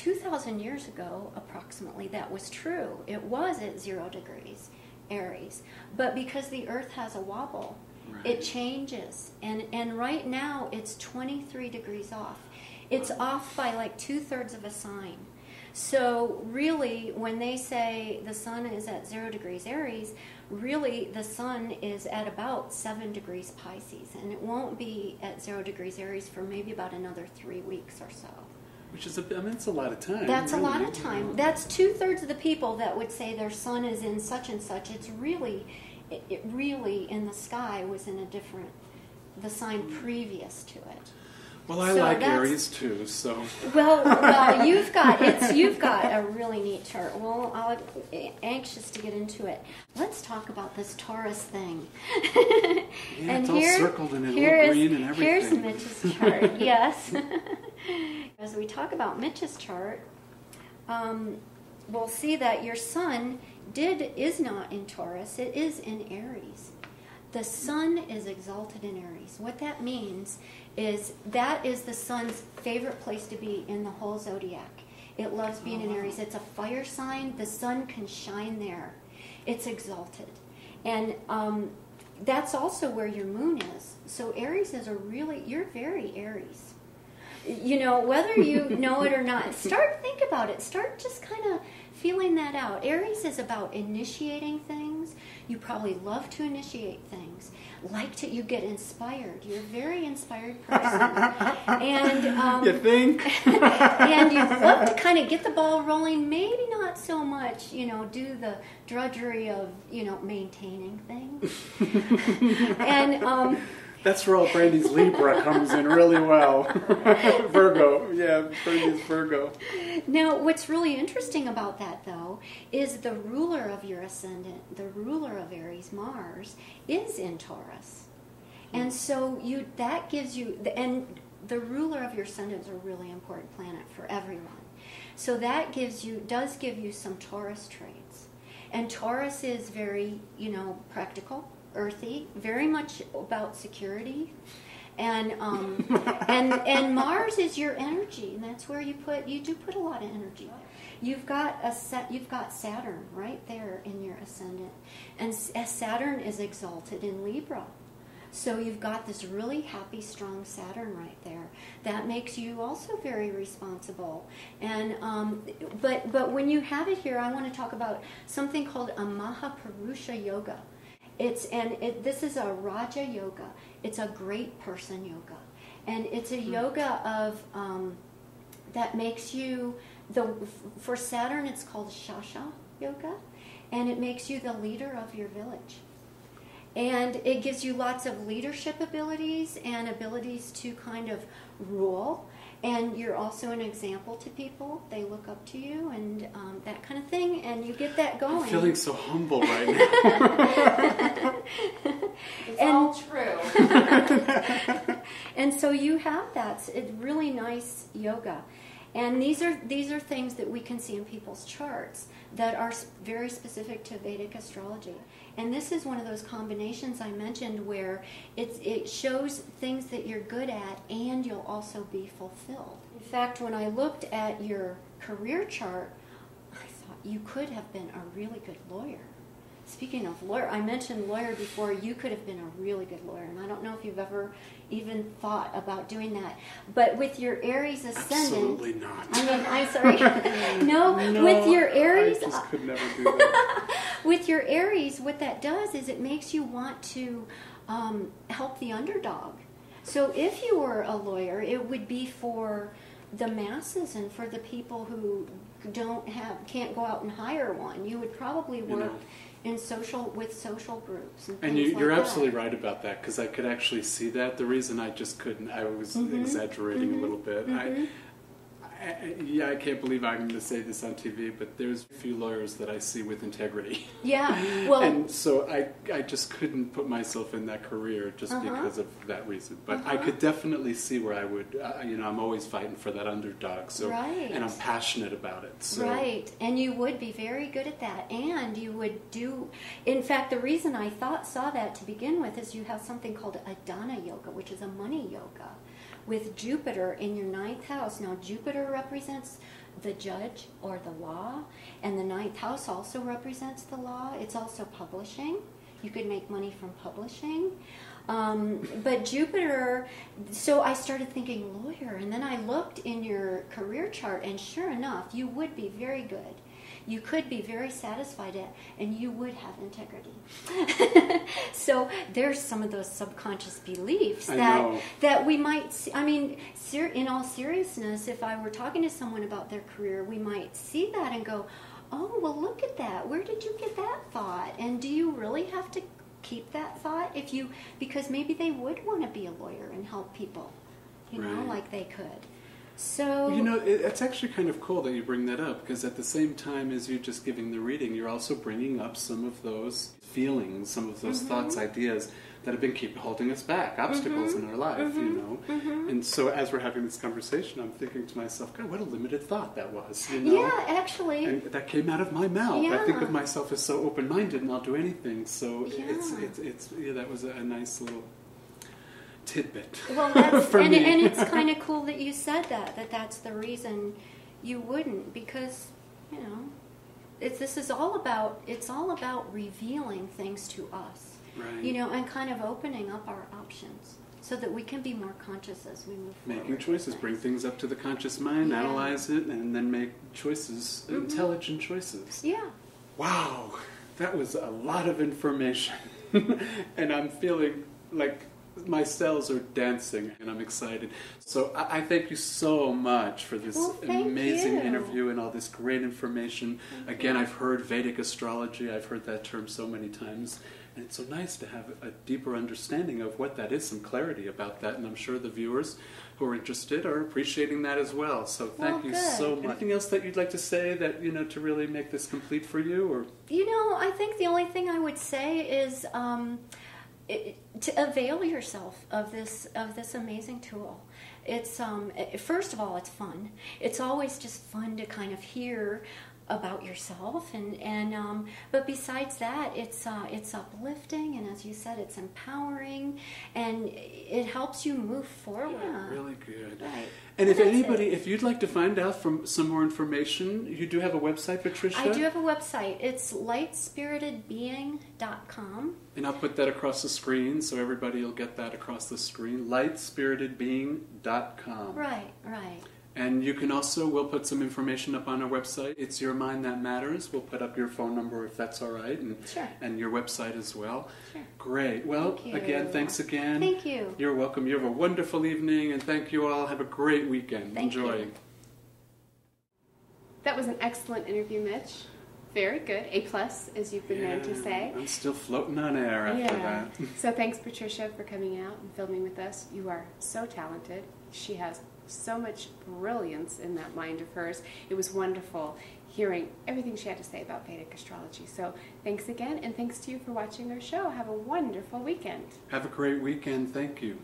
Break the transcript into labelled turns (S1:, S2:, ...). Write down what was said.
S1: 2,000 years ago, approximately, that was true. It was at 0 degrees Aries. But because the Earth has a wobble, it changes. And right now, it's 23 degrees off. It's off by like 2/3 of a sign. So really, when they say the sun is at 0 degrees Aries, really the sun is at about 7 degrees Pisces. And it won't be at 0 degrees Aries for maybe about another 3 weeks or so.
S2: Which is, it's a lot of time.
S1: That's really a lot of time. That's 2/3 of the people that would say their sun is in such and such. It's really, it really in the sky was in a different, the sign previous to it.
S2: Well, I like Aries too, so.
S1: Well, you've got a really neat chart. Well, I'm anxious to get into it. Let's talk about this Taurus thing.
S2: Yeah, and it's all circled and in little green and everything.
S1: Here's Mitch's chart. Yes. As we talk about Mitch's chart, we'll see that your sun is not in Taurus. It is in Aries. The sun is exalted in Aries. What that means is that is the sun's favorite place to be in the whole zodiac. It loves being in Aries. It's a fire sign. The sun can shine there. It's exalted. And that's also where your moon is. So Aries is you're very Aries. You know, whether you know it or not, think about it. Start just kind of feeling that out. Aries is about initiating things. You probably love to initiate things. You get inspired. You're a very inspired person. And
S2: you think?
S1: And you love to kind of get the ball rolling. Maybe not so much, do the drudgery of, maintaining things. And
S2: that's where all Brandy's Libra comes in really well. Virgo, yeah, Brandy's Virgo.
S1: Now, what's really interesting about that, though, is the ruler of your ascendant, the ruler of Aries, Mars, is in Taurus. And so that gives you, and the ruler of your ascendant is a really important planet for everyone. So that does give you some Taurus traits. And Taurus is very, practical, earthy, very much about security, and Mars is your energy, and that's where you do put a lot of energy. You've got Saturn right there in your ascendant, and Saturn is exalted in Libra, so you've got this really happy, strong Saturn right there. That makes you also very responsible, and but when you have it here, I want to talk about something called a Mahapurusha Yoga. This is a Raja Yoga. It's a great person yoga. And it's a yoga of, that makes you, for Saturn it's called Shasha Yoga. And it makes you the leader of your village. And it gives you lots of leadership abilities and abilities to kind of rule. And you're also an example to people. They look up to you and that kind of thing. And you get that going.
S2: I'm feeling so humble right now.
S1: It's all true. And so you have that. It's really nice yoga. And these are things that we can see in people's charts that are very specific to Vedic astrology. And this is one of those combinations I mentioned where it shows things that you're good at and you'll also be fulfilled. In fact, when I looked at your career chart, I thought you could have been a really good lawyer. Speaking of lawyer, I mentioned lawyer before. You could have been a really good lawyer, and I don't know if you've ever even thought about doing that. But with your Aries ascendant,
S2: absolutely not.
S1: I'm sorry. No, with your Aries,
S2: I just could never do that.
S1: With your Aries, what that does is it makes you want to help the underdog. So if you were a lawyer, it would be for the masses and for the people who can't go out and hire one. You would probably work with social groups and things
S2: you're
S1: like
S2: absolutely right about that, because I could actually see that. The reason I just couldn't, I was exaggerating a little bit. I can't believe I'm going to say this on TV, but there's a few lawyers that I see with integrity.
S1: Yeah, well,
S2: and so I just couldn't put myself in that career just because of that reason. But I could definitely see where I would, I'm always fighting for that underdog. So,
S1: right.
S2: And I'm passionate about it. So.
S1: Right, and you would be very good at that, and you would do. In fact, the reason I saw that to begin with is you have something called Adana Yoga, which is a money yoga, with Jupiter in your ninth house. Now, Jupiter represents the judge or the law, and the ninth house also represents the law. It's also publishing. You could make money from publishing. But Jupiter, so I started thinking lawyer, and then I looked in your career chart, and sure enough, you would be very good. You could be very satisfied at, and you would have integrity. So there's some of those subconscious beliefs that we might see. I mean, in all seriousness, if I were talking to someone about their career, we might see that and go, oh, well, look at that. Where did you get that thought? And do you really have to keep that thought because maybe they would want to be a lawyer and help people, know, like they could. So
S2: it's actually kind of cool that you bring that up, because at the same time as you just giving the reading, you're also bringing up some of those feelings, some of those thoughts, ideas that have been holding us back, obstacles in our life, And so as we're having this conversation, I'm thinking to myself, God, what a limited thought that was,
S1: Yeah, actually.
S2: And that came out of my mouth.
S1: Yeah.
S2: I think of myself as so open-minded and I'll do anything. So it's that was a nice little tidbit.
S1: Well, that's,
S2: for me.
S1: And it's kind of cool that you said that's the reason you wouldn't, because, it's all about revealing things to us.
S2: Right.
S1: And kind of opening up our options so that we can be more conscious as we move forward.
S2: Making choices, bring things up to the conscious mind, analyze it, and then make choices, intelligent choices.
S1: Yeah.
S2: Wow, that was a lot of information. And I'm feeling like my cells are dancing, and I'm excited. So I thank you so much for this amazing interview and all this great information. Again, I've heard Vedic astrology. I've heard that term so many times. And it's so nice to have a deeper understanding of what that is, some clarity about that. And I'm sure the viewers who are interested are appreciating that as well. So thank you so much. Anything else that you'd like to say that, to really make this complete for you? Or
S1: I think the only thing I would say is to avail yourself of this amazing tool. It's first of all, it's fun. It's always just fun to kind of hear about yourself, and but besides that, it's uplifting, and as you said, it's empowering, and it helps you move forward.
S2: Yeah, really good.
S1: Right.
S2: And if you'd like to find out some more information, you do have a website, Patricia?
S1: I do have a website. It's lightspiritedbeing.com.
S2: And I'll put that across the screen so everybody will get that across the screen. lightspiritedbeing.com.
S1: Right.
S2: And you can also, we'll put some information up on our website. It's Your Mind That Matters. We'll put up your phone number if that's all right, and your website as well. Sure. Great. Well, again, thanks again.
S1: Thank you.
S2: You're welcome. You have a wonderful evening, and thank you all. Have a great weekend.
S1: Enjoy.
S2: You.
S3: That was an excellent interview, Mitch. Very good. A+, as you've been known to say.
S2: I'm still floating on air after that.
S3: So thanks, Patricia, for coming out and filming with us. You are so talented. She has so much brilliance in that mind of hers. It was wonderful hearing everything she had to say about Vedic astrology. So thanks again, and thanks to you for watching our show. Have a wonderful weekend.
S2: Have a great weekend. Thank you.